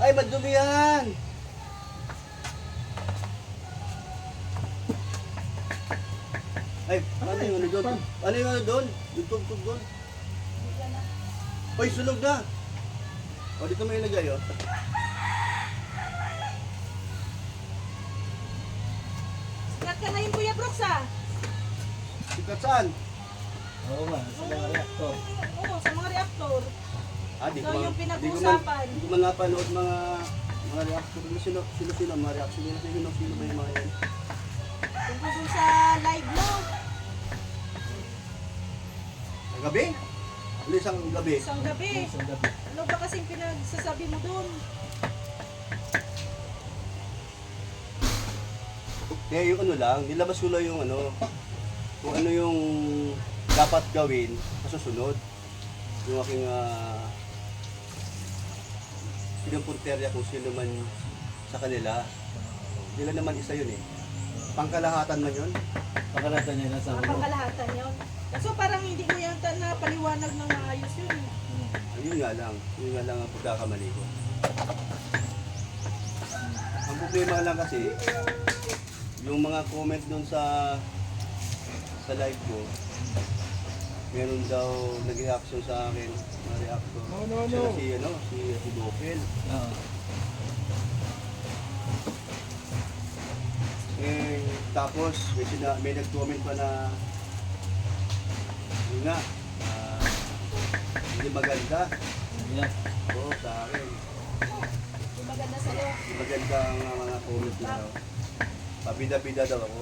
Ay, madumi yan! Ay, ano yung ano doon? Ano yung ano doon? Yung tugtog doon? Ay, sunog na! O, dito may ilagay, oh. Sikat ka ngayon, Kuya Brooks, ah. Sikat saan? Oo nga, sa mga reactor. Oo, sa mga reaktor. Di So, ko yung man- pinag-uusapan. Di ko man napanood mga reaction. Sino mga reaction nila? Sino ba yung mga yan? Tungkol dun sa live mo. Ang gabi? Ano isang gabi? Isang gabi. Sa gabi. Ano ba kasing pinagsasabi mo dun? Kaya yung ano lang, nilabas ko lang yung ano, kung ano yung dapat gawin sa susunod. Yung aking pinumpunterya kung sino man sa kanila. Hindi lang naman isa yun eh. Pangkalahatan man yun. Pakalatan niya nasa Mga pangkalahatan yun. So parang hindi mo yan napaliwanag ng maayos yun. Yun nga lang ang pagkakamali ko. Ang problema lang kasi, yung mga comment doon sa live ko, meron daw nag-reaction sa akin, mga reaction. Sila si Dopel. Oo. Tapos may nag-comment pa na yun nga, hindi maganda. Yan. Oo, sa akin. Yung maganda sa'yo. Hindi maganda ang mga comment na daw. Pabida-bida daw ako.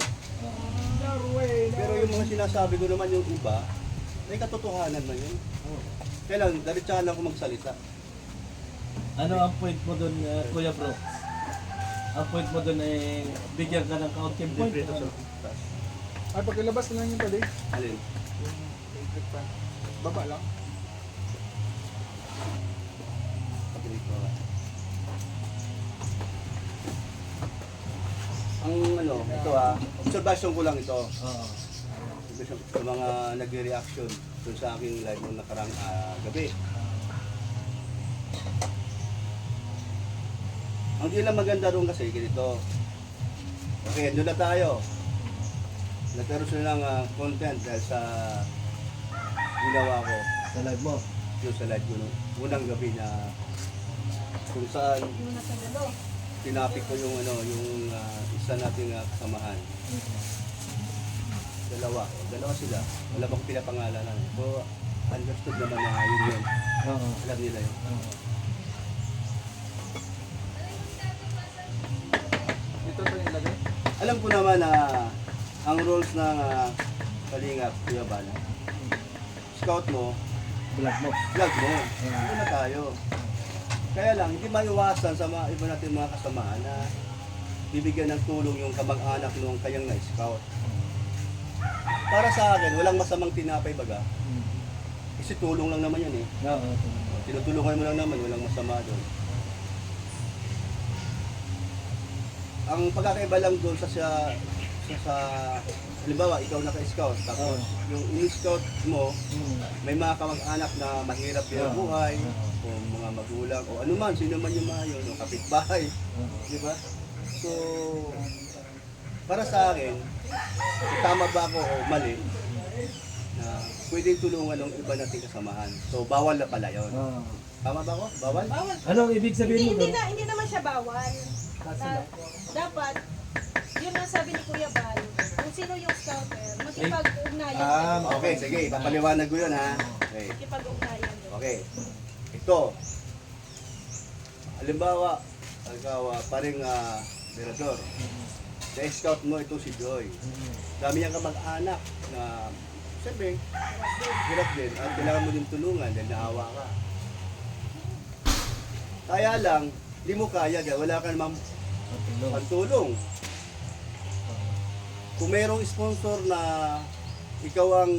Pero yung mga sinasabi ko naman yung iba, may katotohanan man yun. Kailan, dalit-tsahan lang ako magsalita. Ano ang point mo doon, Kuya Bro? Ang point mo doon ay bigyan ka ng counting point. Libre ito Ano? sa taas. Ay, pagkalabas na lang yung pwede. Alin? Yung electric fan. Baba lang. Pabilis ko nga. Ang ano, ito observation ko lang ito. Oo. Sa mga nagre-reaction dun sa aking live nung nakarang gabi. Ang di lang maganda ron kasi ganito. Okay, doon na tayo. Nagkaroon sila ng content dahil sa ginawa ko Sa live mo. yung sa live ko nung unang gabi na kung saan Yung nasa galo. tinapik ko yung ano, yung isa nating kasamahan. Dalawa sila. Wala bang pinapangalanan. So, understood naman na yun. Oo. Alam nila yun. Oo. Dito ito yung ilagay. Alam ko naman na ang rules ng Kalingap, Kuya Bala. Scout mo, Vlog mo. vlog mo. Ano na tayo. Kaya lang, hindi maiwasan sa mga iba natin mga kasamaan na bibigyan ng tulong yung kamag-anak nung kayang na-scout. Para sa akin, walang masamang tinapay baga. Kasi tulong lang naman yan eh. Oo. Tinutulungan mo lang naman, walang masama doon. Ang pagkakaiba lang doon sa halimbawa, ikaw naka-scout, tapos yung in-scout mo, may mga kamag-anak na mahirap yung buhay, o mga magulang, o ano man, sino man yung mga yun, o kapitbahay, di ba? So, para sa akin, tama ba ako o mali, na pwedeng tulungan ng iba nating kasamahan. So, bawal na pala yun. Oo. Tama ba ako? Bawal? Bawal. Anong ibig sabihin mo doon? Hindi naman siya bawal. Dapat, yun ang sabi ni Kuya Bal, kung sino yung scouter, makipag-ugnayan. Okay, sige, papaliwanag ko yun ha. Okay. Makipag-ugnayan. Okay. Ito. Halimbawa, paring mirador. Na-scout mo ito si Joy. Dami niyang kamag-anak na siyempre, hirap din at kailangan mo din tulungan dahil naawa ka. Kaya lang, hindi mo kaya dahil wala ka namang pantulong. Kung mayroong sponsor na ikaw ang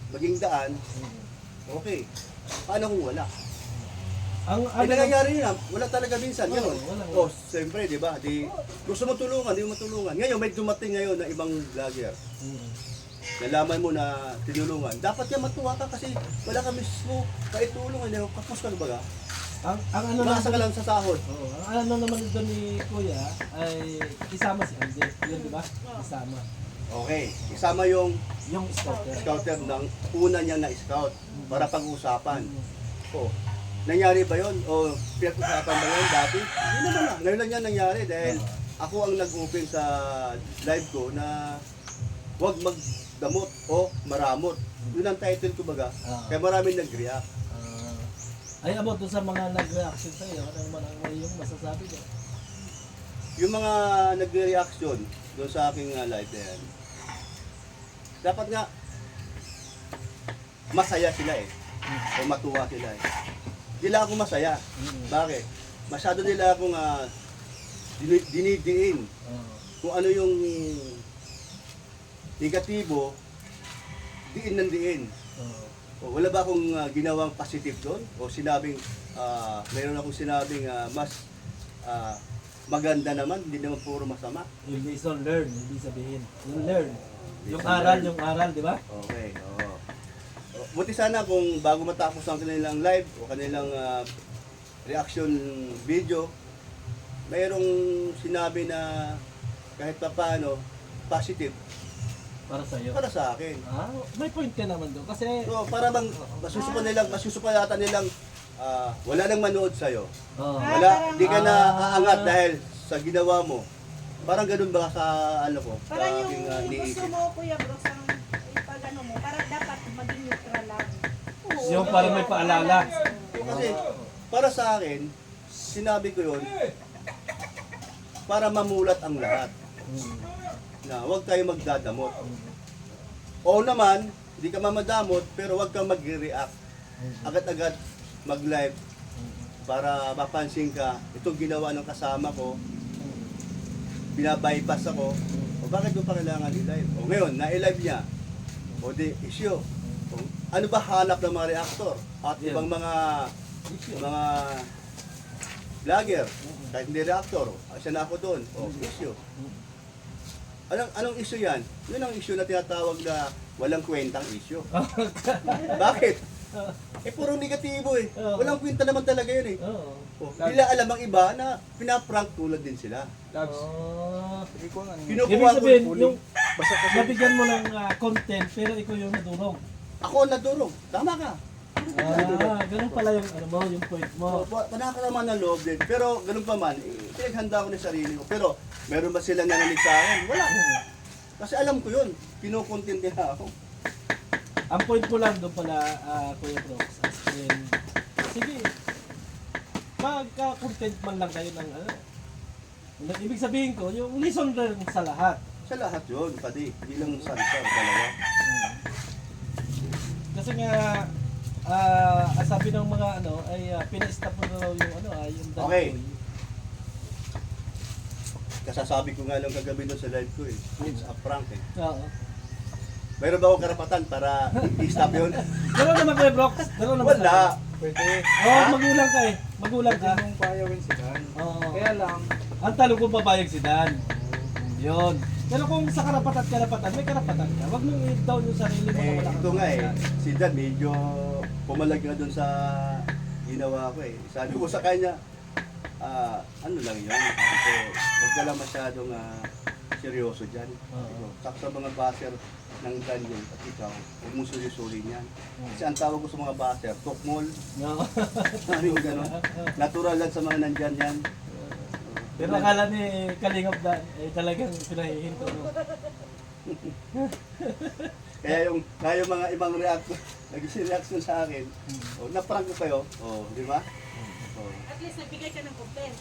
maging daan, okay. Paano kung wala? Ang Ay, ano nangyayari na, wala talaga minsan, Oo, gano'n. wala. Oh, siyempre, di ba? Gusto mo tulungan, di mo matulungan. Ngayon, may dumating ngayon na ibang vlogger. Nalaman mo na tinulungan. Dapat yan matuwa ka kasi wala ka mismo kaitulong. Kapos ka na baga? Ang ano Umaasa ka naman, lang sa sahod. oo, ang ano naman doon ni Kuya ay isama si Andy. Yun, di ba? Isama. Okay, isama yung Yung scouter. scouter ng una niya na scout para pag-usapan. Mm. Oh, nangyari ba yon? O pinag-usapan ba yun dati? Hindi naman na. Ngayon lang yan nangyari dahil ako ang nag-open sa live ko na huwag magdamot o maramot. Yun ang title ko baga. Kaya maraming nag-react. Ay, about doon sa mga nag-reaction sa iyo, ano naman ang yung masasabi niya? Yung mga nagre-reaction doon sa aking live na yan, dapat nga masaya sila eh. O matuwa sila eh. Hindi lang ako masaya. Bakit? Masyado nila akong dinidiin kung ano yung negatibo, diin ng diin. O, wala ba akong ginawang positive doon? O sinabing, mayroon akong sinabing mas maganda naman, hindi naman puro masama. Yung lesson learn, hindi sabihin. Yung learn. Yung Lesson aral, learn. yung aral, di ba? Okay, oo. Buti sana kung bago matapos ang kanilang live o kanilang reaction video, mayroong sinabi na kahit pa paano, positive Para sa iyo. para sa akin. May point ka naman doon. Kasi, So, para bang masusupan nilang wala nang manood sa'yo. Wala, di ka na aangat dahil sa ginawa mo. Parang ganun ba sa ano ko? Sa Parang aking yung gusto iniisip. mo, Kuya Brooks, ang ipag ano mo, parang dapat maging neutral lang. yung parang may paalala. Kasi para sa akin, sinabi ko yun, para mamulat ang lahat. Na huwag kayo magdadamot. Oo naman, hindi ka mamadamot, pero huwag kang mag-react. Agad-agad mag-live para mapansin ka, itong ginawa ng kasama ko, binabypass ako, o bakit mo pa kailangan i-live? O ngayon, na-live niya, o di issue. O, ano ba hanap ng mga reactor? At Yeah. ibang mga vlogger, kahit hindi reactor, siya na ako doon, o issue. Anong issue yan? Yun ang issue na tinatawag na walang kwentang issue. Bakit? Puro negatibo eh. Walang kwenta naman talaga yun eh. Oo. Hindi nila alam ang iba na pinaprank tulad din sila. Labs. Oh. Sabi ko nga. Ibig Kinukuha ko sabihin, puli. yung Basta kasi. nabigyan mo ng content, pero ikaw yung nadurog. ako ang nadurog. Tama ka. Ganun pala yung ano mo, yung point mo. Panakaraman ng loob din. Pero ganun pa man, pinaghanda ko ng sarili ko. Pero meron ba sila nanalig sa akin? Wala. Kasi alam ko yun. Kinukontent nila ako. Ang point ko lang doon pala, Kuya Brooks, as in, sige, magka-content man lang kayo ng ano. Ibig sabihin ko, yung lesson learned sa lahat. Sa lahat yun, pati. Hindi lang salsa, dalawa. Kasi nga, ang sabi ng mga ano, ay pina-stop mo na raw yung ano, yung dance Okay. ko. Kasasabi ko nga lang kagabi doon sa live ko eh. It's a prank eh. Oo. Mayroon ba akong karapatan para i-stop yun? Gano'n naman Kuya Brooks, gano'n naman. Wala. Pwede. Magulang ka eh. Magulang Pwede ka. mong payawin si Dan. Oo. Kaya lang, Ang talo kung papayag si Dan. Yun. Pero kung sa karapatan, may karapatan ka. Huwag mong i-down yung sarili mo na wala kang Ito nga eh. karapatan. Si Dan medyo pumalag na doon sa ginawa ko eh. Sabi ko sa kanya, ano lang yun. Sabi ko, huwag ka lang masyadong seryoso dyan. Sabi ko, sa mga baser ng Dan yun at ikaw, huwag mo suli-suli niyan. Kasi ang tawag ko sa mga baser, tokmol. No. Ano yung gano'n? Natural lang sa mga nandyan yan. Pero akala ni Kalingap Dan, talagang pinahihinto mo. Kaya yung mga ibang nag-reaction sa akin, na-prank ko kayo, di ba? At least nagbigay ka ng content.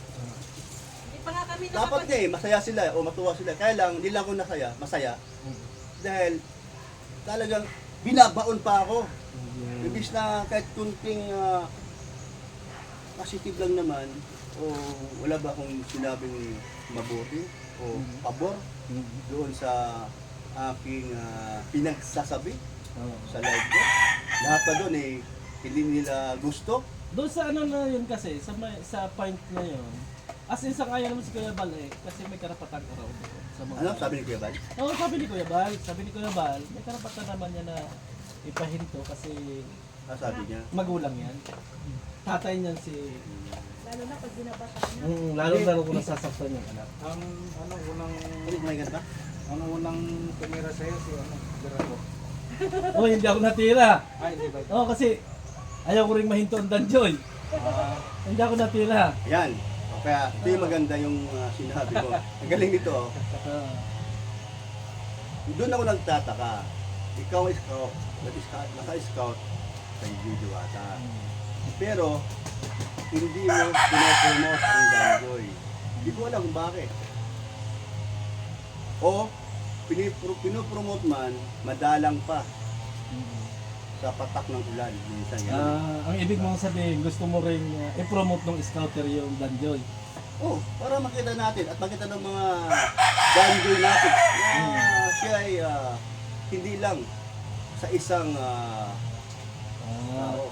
Hindi pa nga kami Dapat nga eh, masaya sila o matuwa sila. Kaya lang, hindi lang ako masaya. Dahil talagang binabaon pa ako. Ibig na kahit kunting positive lang naman, o wala ba akong sinabing mabuti o pabor doon sa aking pinagsasabi sa live ko. Lahat pa doon eh, hindi nila gusto. Doon sa ano na yun kasi, sa point na yun, as in sa kaya naman si Kuya Bal kasi may karapatan ka raw doon. Sa mga, Ano sabi ni Kuya Bal? Oo, sabi ni Kuya Bal, may karapatan naman niya na ipahinto kasi Sabi niya. magulang yan. tatay niyan si... Lalo na pag binabataan na. lalo kung nasasaktan yung anak. Ang unang Ano may ganda? ang unang tumira sa'yo si Gerardo. Oh, hindi ako natira. Ay, hindi ba? Oh, kasi ayaw ko rin mahinto ang Danjoy. Hindi ako natira. Yan. O, kaya ito yung maganda yung sinabi ko. Ang galing nito. Oh. Ah, Doon ako nagtataka. Ikaw is scout. Naka-scout kay Gigi Wata. Pero, hindi mo pinopromote ang Danjoy. Hindi ko alam kung bakit. O, pinopromote man, madalang pa sa patak ng ulan. Minsan yan. ang ibig mong sabihin, gusto mo rin i-promote ng scouter yung Danjoy. Oh, para makita natin at makita ng mga Danjoy natin na siya ay hindi lang sa isang tao.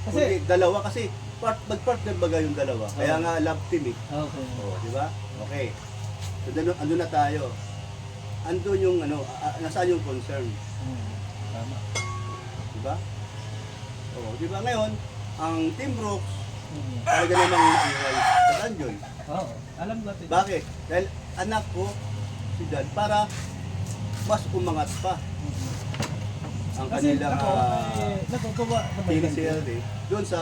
Kasi, Kundi dalawa kasi mag-partner baga yung dalawa. Kaya nga love team eh. okay. Oh, di ba? Okay. So andun na tayo. Andun yung nasaan yung concern, Tama. di ba? Oh, di ba ngayon ang Team Brooks Mm. talaga namang iwal sa Danjoy. Oo, alam natin. Bakit? Dahil anak ko si Dan para mas umangat pa ang Kasi kanilang ako, natutuwa naman yan. PNCLD doon sa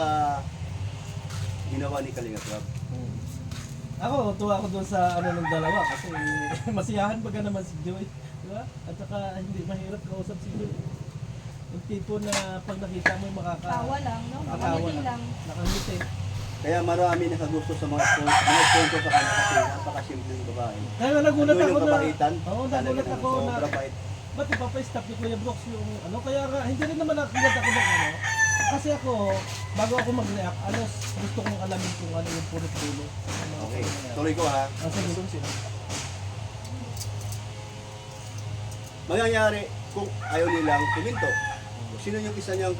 ginawa ni Kalinga Club. Mm. Ako, tuwa ako doon sa ano ng dalawa kasi masiyahan baga naman si Joy. Di ba? At saka hindi mahirap kausap si Joy. Yung tipo na pag nakita mo yung Tawa lang, no? Nakatawa Nakangiti lang. Nakangiti. Kaya marami nakagusto sa mga sponsor sa kanya kasi napakasimpleng babae. Kaya nagulat Ano ako yung na. kapaitan? Oo, nagulat Talagang ako na. sobra bait. Ba't ipapa-stop ni Kuya Brooks yung ano? Kaya nga, hindi rin naman nakulat ako ng ano. Kasi ako, bago ako mag-react, gusto kong alamin kung ano yung puro dulo. Okay, tuloy ko ha. Sige. Mangyayari kung ayaw nilang tuminto. Sino yung isa niyang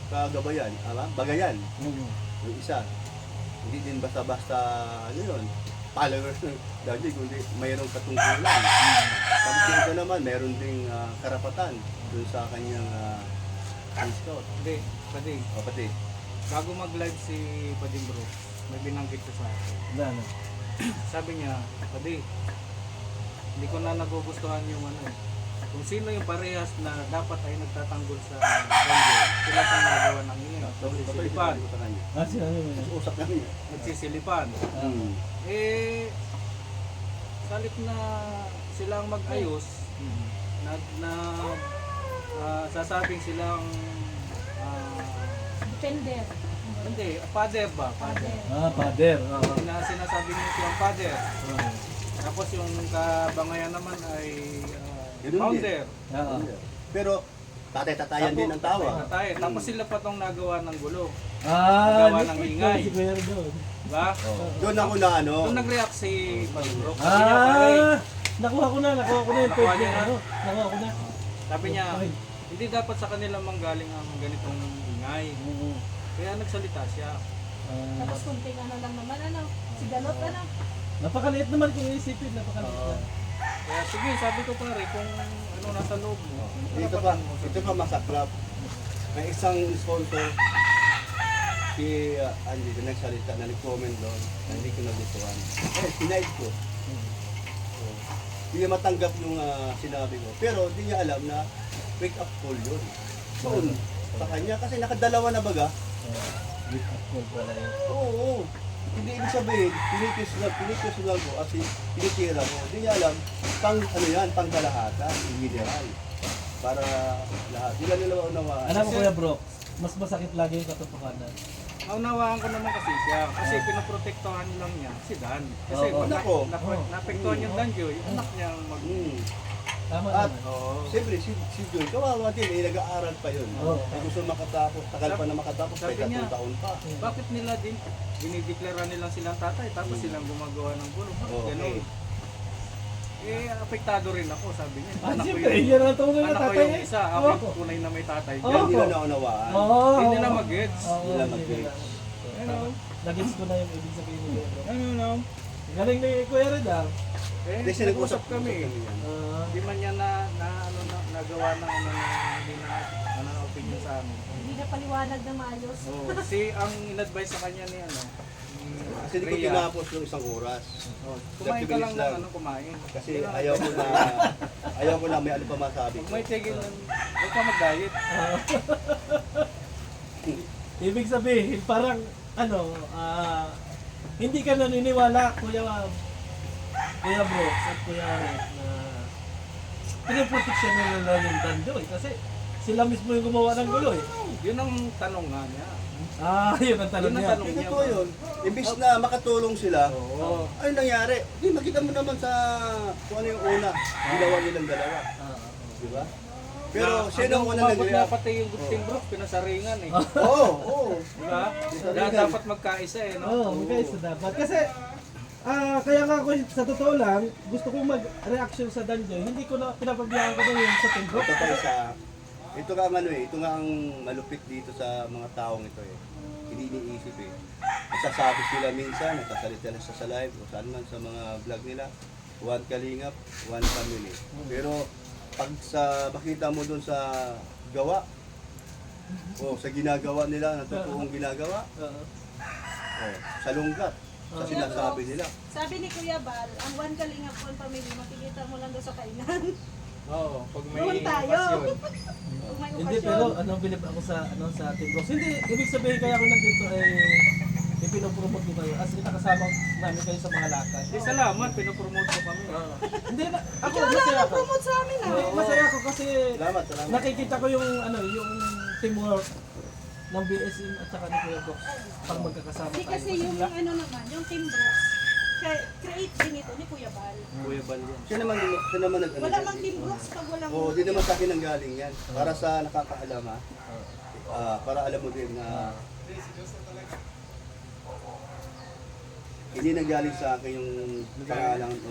kagabayan, bagayan, yung isa. Hindi din basta-basta, followers ng Danjoy, kundi mayroong katungkulan. Tapos yung iba naman, mayroon ding karapatan dun sa kanyang scout. Hindi, Pading. O pati, Bago mag-live si Pading Bro, may binanggit ko sa akin. Ano? Sabi niya, Pading, hindi ko na nagugustuhan yung kung sino yung parehas na dapat ay nagtatanggol sa Danjoy, sila pang nagawa ng ingay. Nagsisilipan. ko sa kanya. Sinabi mo yun? Usap namin. Nagsisilipan. Hmm. Salit na silang mag-ayos, sasabing silang Defender. hindi, father ba? Father. Father. Oo. Sinasabi niya silang father. Tapos yung kabangayan naman ay Ganun founder. Oo. Pero, tatay-tatayan din ang tawa. Tatay. Tapos sila pa tong nagawa ng gulo. Nagawa Nagawa ng ingay. Si Kuya doon. Diba? Doon ako na Doon nag-react si Paduro. Sabi niya, pare, Nakuha ko na yung Nakuha pwede. niya na? Nakuha ko na. sabi niya, Okay. hindi dapat sa kanila manggaling ang ganitong ingay. Oo. Kaya nagsalita siya. Tapos kunting lang naman, si Galot, Napakaliit naman kung iisipin, napakaliit Oo. lang. Kaya sige, sabi ko pare, kung ano nasa loob mo. Ito pa masaklap. May isang sponsor, si Andy, na nagsalita, na nag-comment doon, na hindi ko nagustuhan. Sinaid ko. So, hindi niya matanggap yung sinabi ko. Pero hindi niya alam na wake up call yun. Doon, sa kanya, kasi nakadalawa na baga. Wake up call pala yun. Oo. Hindi ibig sabihin, pinikis lang ko at tinitira ko. Hindi niya alam, pang kalahatan, general. Para lahat. Hindi nila unawaan. Alam mo Kuya Bro, mas masakit lagi yung katotohanan. Naunawaan ko naman kasi siya. Kasi pinoprotektohan lang niya si Dan. Kasi Oo. pag Nako. napektuhan yung Danjo, yung anak niyang Tama At naman. siyempre, si John, kawawa din, nag-aaral pa yun. Oo. Gusto makatapos, tagal pa na makatapos, Sabi kahit niya, 3 taon pa. bakit nila din dinideklara nilang silang tatay tapos silang gumagawa ng gulo? Bakit Okay. ganun? Apektado rin ako, sabi niya. Siyempre, yan ang tunay na anak ko tatay. yung isa, ako yung tunay na may tatay. Oo. Yan, hindi na naunawaan. Oo. Hindi nila mag-gets. Oo, Hindi nila hindi mag-gets. nila. Ano? Nagets ko na yung ibig sabihin ni Kuya Bro. Ano? Galing ni Kuya Redar. Kasi Nag-usap kami. yan. Hindi man niya nagawa ng hindi na opinion sa amin. Hindi na paliwanag na maayos. Oh, si ang in-advise sa kanya ni ano, Kasi hindi ko Rhea, tinapos yung isang oras. oh, kumain ka lang ng lang. ano, kumain. Kasi ayaw ko na may ano pa masabi Pag ko. may tigil lang, huwag ka mag-diet. Ibig sabihin, parang, ano, hindi ka naniniwala, Kuya Brooks at Kuya Red, na pinoproteksyon nila lang yung Danjoy kasi sila mismo yung gumawa ng gulo eh. Yun ang tanong nga niya. Yun ang tanong Yun ang niya. tanong. Hindi totoo yun. Imbis na makatulong sila, Oo. ano nangyari? Di makita mo naman sa kung ano yung una. Ginawa nilang dalawa. Di ba? Pero sino ang unang umabot na nag-react? pati yung Team Brooks, pinasaringan eh. Oo, oo. Diba? Dapat magkaisa eh, no? Oo, guys, dapat. Kasi, kaya nga ako sa totoo lang, gusto kong mag-reaction sa Danjoy, hindi ko na pinapabayaan ko na yun sa Team Brooks. Ito pa isa. Ito nga ang ano eh, ito nga ang malupit dito sa mga taong ito eh. Hindi iniisip eh. Nagsasabi sila minsan, nagsasalita sila sa live o saan man sa mga vlog nila. One kalingap, one family. Pero pag makita mo dun sa gawa, o sa ginagawa nila, na totoong ginagawa, Oo. o sa lunggat, sa sinasabi nila. Sabi ni Kuya Bal, ang one kalingap, one family, makikita mo lang doon sa kainan. Oo, pag may Doon tayo. okasyon. Kung may Hindi, pero okasyon. bilib ako sa Team Brooks. Hindi, ibig sabihin kaya ako nandito ay ipinopromote ko kayo as nakasama namin kayo sa mga lakad. Di salamat, pinopromote mo kami. Hindi na, ako Ikaw lang masaya ang ako. promote sa amin Hindi, ah. masaya ako kasi Salamat, salamat. nakikita ko yung yung teamwork ng BSM at saka ni Kuya Brooks pag magkakasama Hindi tayo. kasi yung ano naman, yung Team Brooks, create din ito ni Kuya Bal. Kuya Bal yan. Siya naman nag-ano. Wala mang Team Brooks pag walang... Oo, di naman sa akin ang galing yan. Para sa nakakaalam ha. Para alam mo din na hindi nanggaling sa akin yung pangalan o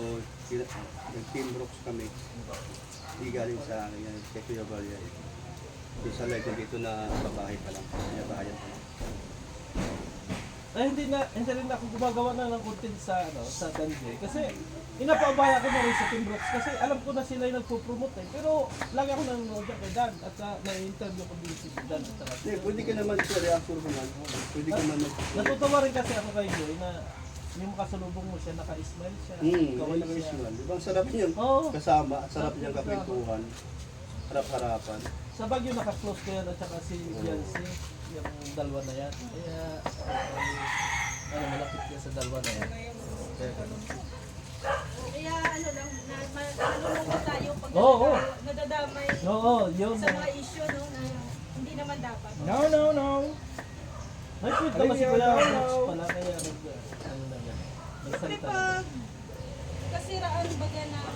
nag-Team Brooks kami. Hindi galing sa akin yan. Kay Kuya Bal yan. Yung sa live dito na babae pa lang. Babayan pa lang. Ay, hindi rin ako gumagawa na ng content sa Danjoy. Kasi inapaabaya ko na rin sa Team Brooks kasi alam ko na sila yung nagpo-promote eh. Pero lagi ako nanonood dyan kay Dan at na-interview ko din si Dan at saka. Hindi, pwede ka naman sa reactor ko man. Pwede ka naman Natutuwa rin kasi ako kay Joy na yung makasalubong mo siya, naka-smile siya. Kawala ka isuan. Di ba ang sarap niyan? Oo. Kasama, at sarap niyang kakwentuhan. Harap-harapan. Sa Baguio naka-close ko yan at saka si Fiancé, yung dalawa na yan. Kaya, malapit yan sa dalawa na yan. Kaya ganun. Kaya ano lang, nalulungkot tayo pag Oo. nadadamay Oo, yun. sa mga issue no, na hindi naman dapat. No. May tweet naman si Kuya Brooks pala kaya ano na yan. Siyempre Nagsalita. pag kasiraan baga ng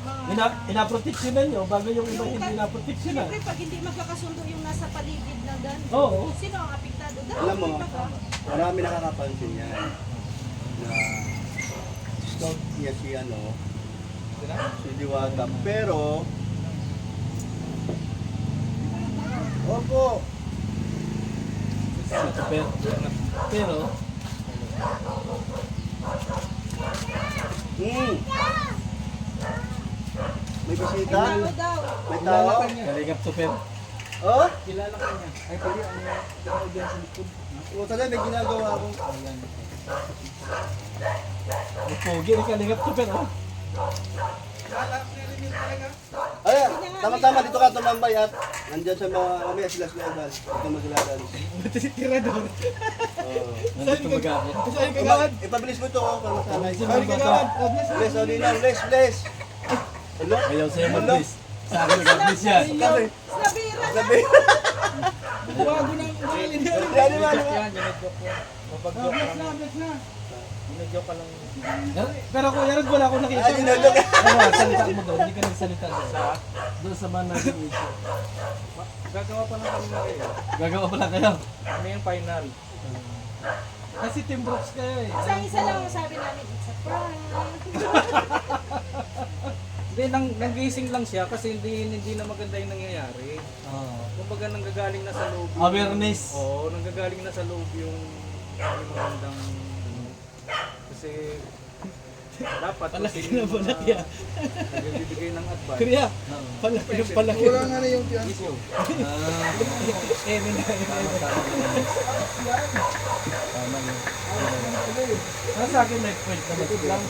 mga... Inaproteksyonan nyo bago yung iba hindi naproteksyonan. Siyempre pag hindi magkakasundo yung nasa paligid ng ganito, Oo. sino ang apektado? Alam mo, Dapat baga. marami nakakapansin yan. Na scout niya si si Diwata. Pero, opo, Pero, may bisita? Tao daw. May tao? kalingap super. Oh? Kilala ka niya. Ay, pali, ano dyan sa likod. O talaga, may ginagawa ako. May pogi rin kalingap super. Oh. Ay, tama-tama dito ka tumambay at nandyan sa mga mamaya sila level. Dito maglagan. Tira doon. Oo. Nandito mag-ako. Ipabilis mo ito oh, para masanay. Sino mag-ako? Bless, Odina, bless. Ano? Ayaw sa'yo mag-bliss. Sa akin mag-bliss yan. Sabi, Nabira na. sabi. Bago ng umalin. Yan, di ba? Yan, ginag-joke yan. Mapag-joke lang. Ginag-joke ka lang. Pero Kuya Rod, wala akong nakita. Ay, ginagawa. Ano, salita mo doon. Hindi ka nagsalita doon. Doon sa mga naging issue. Gagawa pa lang kami na kayo. Gagawa pala kayo. Kami yung final. Kasi Team Brooks kayo eh. Isa lang ang sabi namin, it's a prank. Hindi, nanggising lang siya kasi hindi na maganda yung nangyayari. Kumbaga nanggagaling na sa loob. Awareness. Oo, nanggagaling na sa loob yung magandang ano. Kasi dapat kung Palaki sino na yung palaki, mga nagbibigay ng advice. Kuya, palaki ng palaki. Wala nga na yung tiyan ko. Sa akin may point na matid lang.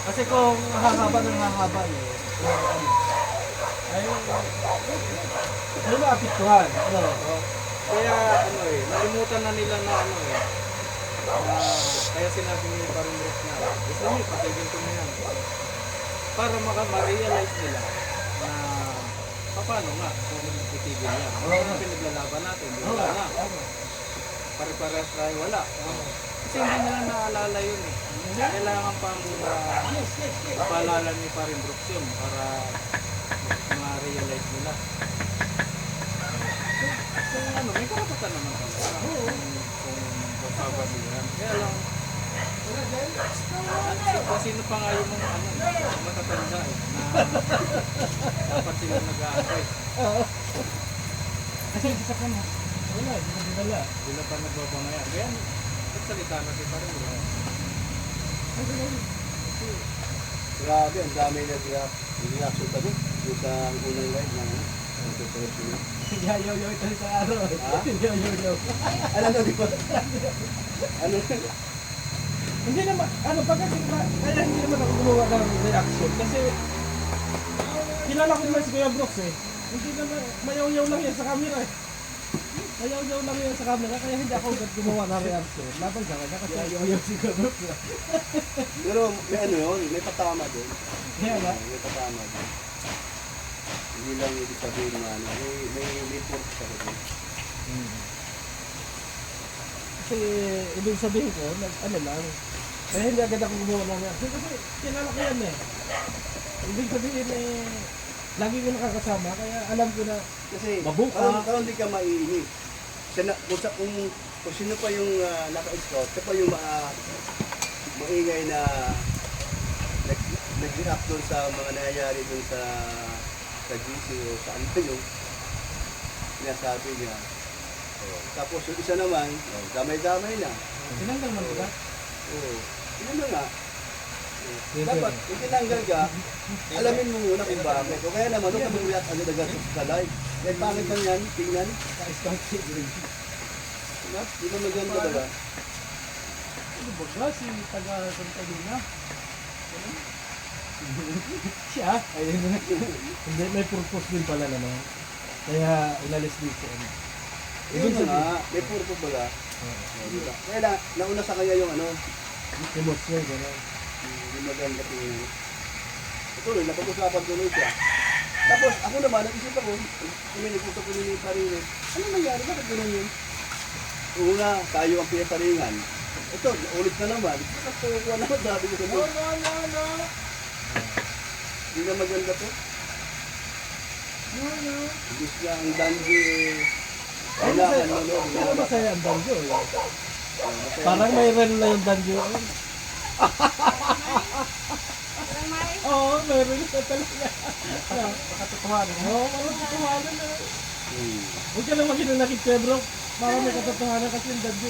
Kasi kung hahaba ng hahaba eh, ay maapektuhan. Ano? Kaya ano eh, nalimutan na nila na ano eh, na kaya sinabi ni Paring Brooks na gusto mo patigil ko na yan para ma-realize nila na paano nga kung itigil yan. Ano ang pinaglalaban natin? Wala na. Pare-pares tayo wala. Kasi hindi nila naalala yun eh. Kailangan pang paalala ni Paring Brooks yun para ma-realize nila. Kung ano, may karapatan naman talaga. Kung magpapabalihan. Kaya lang, kung sino pa nga yung mga ano, matatanda eh, na dapat sila nag-aantay. Kasi isa ka na. Wala, hindi mo dinala. Sila pa nagbabangayan. Kaya, nagsalita na si Paring Brooks. Grabe, ang dami na reaction tabi. Yung sa unang live na ano. Yayaw-yaw ito sa araw. Ha? Yayaw-yaw. Alam mo, di ba? Ano? Hindi naman, ano pa kasi, kaya hindi naman ako gumawa ng reaction. Kasi, kilala ko naman si Kuya Brooks eh. Hindi naman, mayaw-yaw lang yan sa camera eh. Mayaw-yaw lang yan sa camera, kaya hindi ako agad gumawa ng reaction. Laban sa kanya kasi yaw-yaw si Kuya Brooks eh. Pero may ano yun, may patama doon. Kaya nga, May patama doon. Hindi lang ibig sabihin na ano, may purpose ako doon. kasi ibig sabihin ko, ano lang, kaya hindi agad ako gumawa ng reaction. Kasi kilala ko yan eh. Ibig sabihin eh, lagi ko nakakasama, kaya alam ko na, Kasi Mabuka. parang hindi ka maiinip. Kung sino pa yung naka-scout, siya pa yung maingay na nag-react doon sa mga nangyayari doon sa GC o sa ano yung sinasabi niya. Tapos yung isa naman, damay-damay na. tinanggal mo ba? Oo. Yun na nga. Dapat, kung tinanggal ka, alamin mo muna kung bakit. O kaya naman, huwag ka mag-react agad-agad sa live. Dahil pangit lang yan, tingnan. Diba? Di ba maganda ba? Ano ba ba? Si taga Santagina? Siya? Ayun na. Hindi, may purpose din pala naman. Kaya inalis dito. Yun na nga, may purpose ba? Diba? Kaya nauna sa kanya yung ano, Emosyon, gano'n. hindi maganda tingin. Tuloy, napag-usapan tuloy siya. Tapos ako naman, nag-isip ako, kung may nagpuso ko ni Parinet, ano nangyari? Bakit gano'n yun? Una, tayo ang pinasaringan. Ito, ulit na naman. Kukuha naman, sabi ko sa doon. Hindi na maganda to. Ibig na ang danji, kailangan mo, no? Pero masaya ang danjo. Parang may rel na yung danjo. Parang may Oo, may rel na talaga. Makatotohanan. Oo, makatotohanan na. Huwag ka lang maginanakit, Pedro. Parang may katotohanan kasi yung danjo.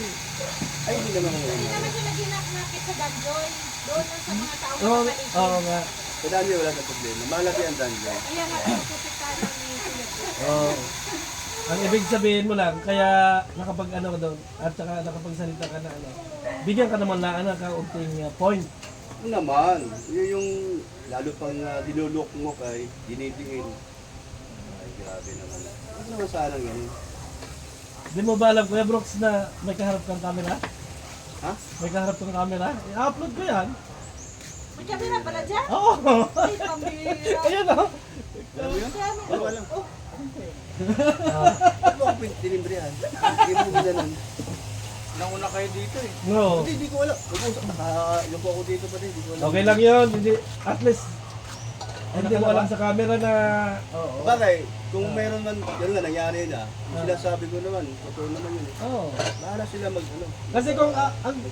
Ay, hindi naman ako. hindi naman siya naginaknakit sa Danjoy. Doon lang sa mga tao Oo, na paligid. oo nga. Sa danji, wala na problema. Malaki ang danji. Kaya nga pinupupitan ni Kuya Brooks. Oo. Ang ibig sabihin mo lang, kaya nakapag ano ka doon, at saka nakapagsalita ka na ano, bigyan ka naman na ano, kaunting point. Ano naman, yun yung lalo pang dinulok mo kay dinidiin. Ay, grabe naman. Ano naman sana ganyan? Di mo ba alam, Kuya Brooks, na may kaharap kang camera? Ha? May kaharap kang camera? I-upload ko yan. May kamera pala dyan? Oo! Ay, pambira. Ayun o! Ano yun? Ano alam? Oh, Ano ako tinimbrihan? Hindi mo ginanon. Nauna kayo dito eh. No. Hindi ko alam. Yung po ako dito pa din, hindi ko alam. Okay lang yun. Hindi, at least, hindi mo alam sa camera na... Oo. Bagay, kung meron man, yun nga, nangyari na. Sinasabi ko naman, totoo naman yun eh. Oo. Bahala sila mag, ano. Kasi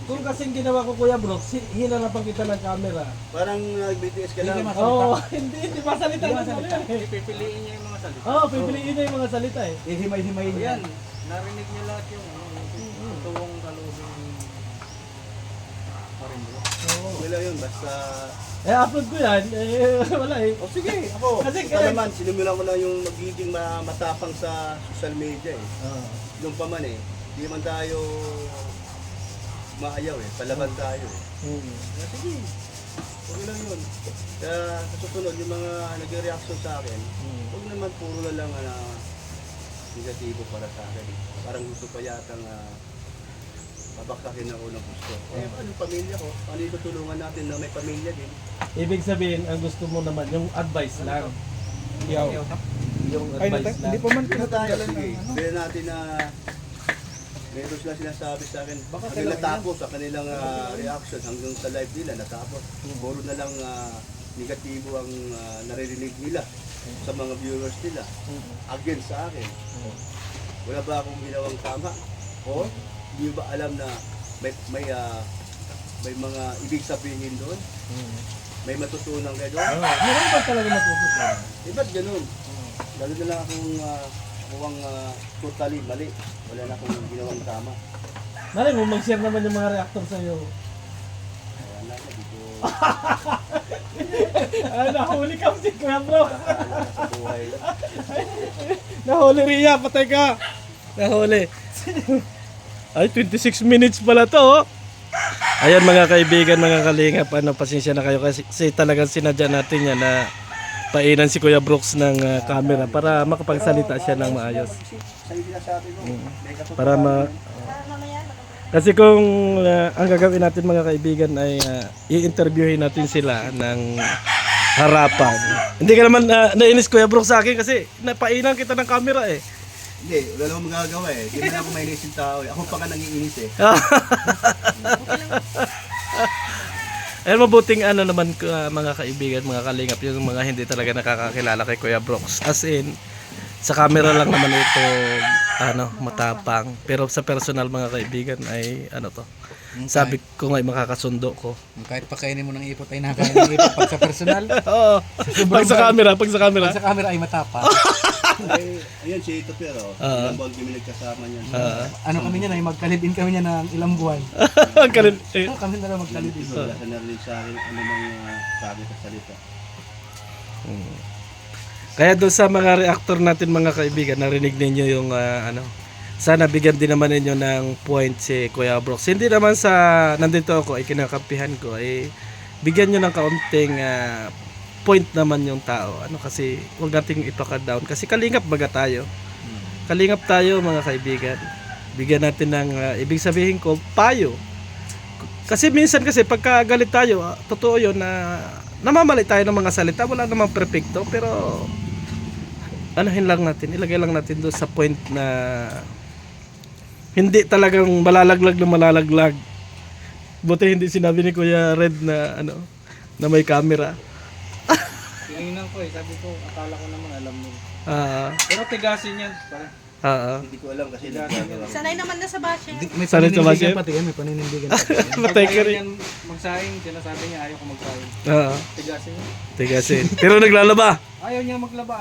kung kasing ginawa ko, Kuya Brooks, hinanapan kita ng camera. Parang nag-BTS ka lang. Oo, hindi masalita na salita eh. Pipiliin niya yung mga salita. Oo, pipiliin na yung mga salita eh. Himay-himayin Ayan, narinig niyo lahat yung totoong kalooban ni Paring Brooks. Oo. Okay lang yun. basta... upload ko yan. Wala eh. O sige, ako. Kasi Kasi naman, sinimulan ko na yung magiging matapang sa social media eh. Yung pa man eh, hindi man tayo maayaw eh, palaban tayo eh. Kaya sige, okay lang yun. Kaya sa susunod, yung mga nag-reaction sa akin, huwag naman puro na lang na negatibo para sa akin. Parang gusto pa yata babaksakin ako ng gusto. Eh, ano yung pamilya ko? Ano yung tutulungan natin na may pamilya din? Ibig sabihin, ang gusto mo naman, yung advice lang. Yung Ay, advice lang. hindi pa man Hindi na tayo, pinatanggalan sige. ng ano. Bilhin natin na meron sila sinasabi sa akin, baka kailangan natapos sa kanilang reaction hanggang sa live nila, natapos. Puro na lang negatibo ang naririnig nila sa mga viewers nila. Against sa akin. Wala ba akong ginawang tama? O hindi ba alam na may mga ibig sabihin doon? May matutunan kayo doon? Meron ba talaga matutunan? Eh, ba't ganun? Lalo na lang akong totally mali. Wala na akong ginawang tama. Malay mo, mag-share naman yung mga reactor sa'yo. Kaya na, dito Nahuli ka si Kuya bro. sa buhay. Nahuli Ria, patay ka. Nahuli. Ay, 26 minutes pala to, oh. Ayan mga kaibigan, mga kalingap, pasensya na kayo kasi talagang sinadya natin yan na painan si Kuya Brooks ng camera para makapagsalita siya ng maayos. Sa'yo sinasabi ko, may katotohanan Para yun. Kasi kung ang gagawin natin mga kaibigan ay i-interviewin natin sila ng harapan. Hindi ka naman nainis Kuya Brooks sa akin kasi napainan kita ng camera eh. Hindi, wala akong magagawa eh. Hindi na ako mainis yung tao eh. Ako pa ka nangiinis eh. Ayun, mabuting naman mga kaibigan, mga kalingap, yung mga hindi talaga nakakakilala kay Kuya Brooks. As in, sa camera lang naman ito matapang. Pero sa personal mga kaibigan ay sabi ko nga makakasundo ko. Kahit pakainin mo ng ipot ay nakakain ng ipot pag sa personal. Oo. Pag sa camera. Pag sa camera ay matapa. Eh, ayun si Ito pero, ilang buwan kami nagkasama niyan. Ano kami niyan ay magkalibin kami niyan ng ilang buwan. Kanin. Kami na lang magkalibin. Wala ka narinig sa akin ano mang sabi sa salita. Kaya doon sa mga reactor natin mga kaibigan, narinig ninyo yung sana bigyan din naman ninyo ng point si Kuya Brooks. Hindi naman sa nandito ako ay kinakampihan ko ay bigyan nyo ng kaunting point naman yung tao. Kasi huwag nating ipaka-down kasi kalingap baga tayo. Kalingap tayo mga kaibigan. Bigyan natin ng ibig sabihin ko payo. Kasi minsan kasi pagka galit tayo, totoo 'yon na namamali tayo ng mga salita, wala namang perfecto pero anahin lang natin, ilagay lang natin doon sa point na hindi talagang malalaglag na malalaglag. Buti hindi sinabi ni Kuya Red na na may camera. Tinignan ko sabi ko, akala ko naman alam mo. Ah, Pero tigasin yan. Pare. Hindi ko alam kasi nagkagawa. Sanay naman na sa basher. May Sanay sa basher? paninindigan pati yan, may paninindigan pati yan. patay ka Ayaw rin. niyan magsaing, sinasabi niya ayaw ko magsaing. Tigasin niya. Tigasin. Pero naglalaba. Ayaw niya maglaba.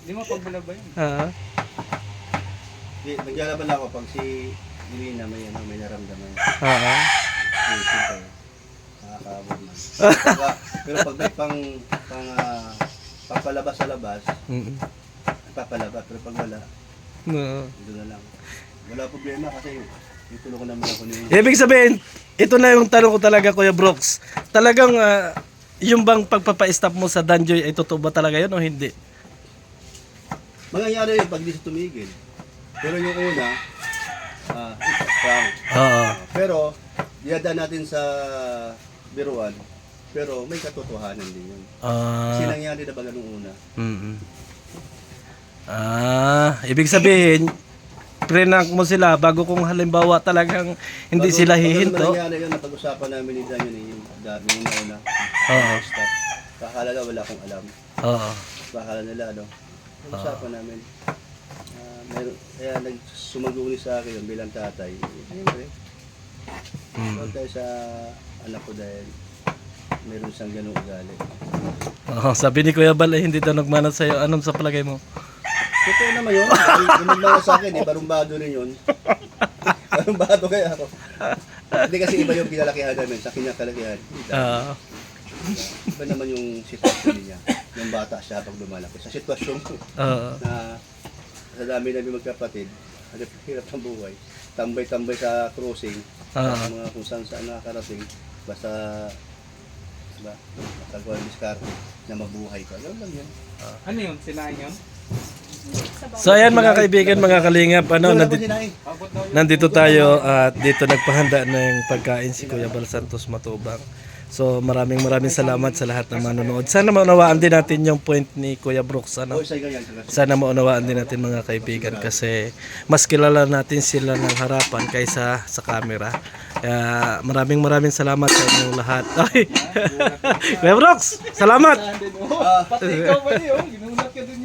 Hindi mo pagbalaba yun. Naglalaban ako pag si Irina may naramdaman. Siyempre, nakakaabot man. Pero pag may papalabas sa labas, papalabas. Pero pag wala, ito na lang. Wala problema kasi itulong ko naman ako ni... Ibig sabihin, ito na yung tanong ko talaga Kuya Brooks. Talagang yung bang pagpapa-stop mo sa Danjoy ay totoo ba talaga yun o hindi? Mangyayari yun pag di siya tumigil. Pero yung una, prank. Oo. Pero, dinadaan natin sa biruan. Pero may katotohanan din yun. Kasi nangyari na ba ganung una? Ibig sabihin, prank mo sila bago kung halimbawa talagang hindi sila hihinto. Bago nangyari yun, napag-usapan namin ni Daniel yung dami yung nauna. Oo. Stop. Kakala na wala akong alam. Oo. Kakala nila Pag-usapan namin. Kaya nagsumaguni sa akin yun bilang tatay. Siyempre, huwag tayo sa anak ko dahil meron siyang ganung ugali. Sabi ni Kuya Bal hindi daw nagmana sa'yo. Anong sa palagay mo? Totoo naman yun. Yung nagmana sa akin, barumbado rin yun. Barumbado kaya ako. Hindi kasi iba yung pinalakihan namin sa kanyang kalakihan. Iba naman yung sitwasyon niya. Yung bata siya habang lumalaki. Sa sitwasyon ko Oo. na sa dami namin magkapatid, hanap hirap ng buhay. Tambay-tambay sa crossing, mga kung saan nakakarating, basta diba, matagawa ng diskarte na mabuhay ka. Alam lang yan. Ano yun? Sinain yun? So ayan mga kaibigan, mga kalingap, ano, Wala nandito, po sinaing. Abot daw yun. nandito tayo at dito nagpahanda ng pagkain si Kuya Bal Santos Matubang. So maraming salamat sa lahat ng manonood. Sana maunawaan din natin yung point ni Kuya Brooks. Ano? O, isa ganyan. Sana maunawaan din natin mga kaibigan kasi mas kilala natin sila ng harapan kaysa sa camera. Kaya maraming salamat sa inyong lahat. Ay! Kuya Brooks, salamat! Pati ikaw ba yun? Ginulat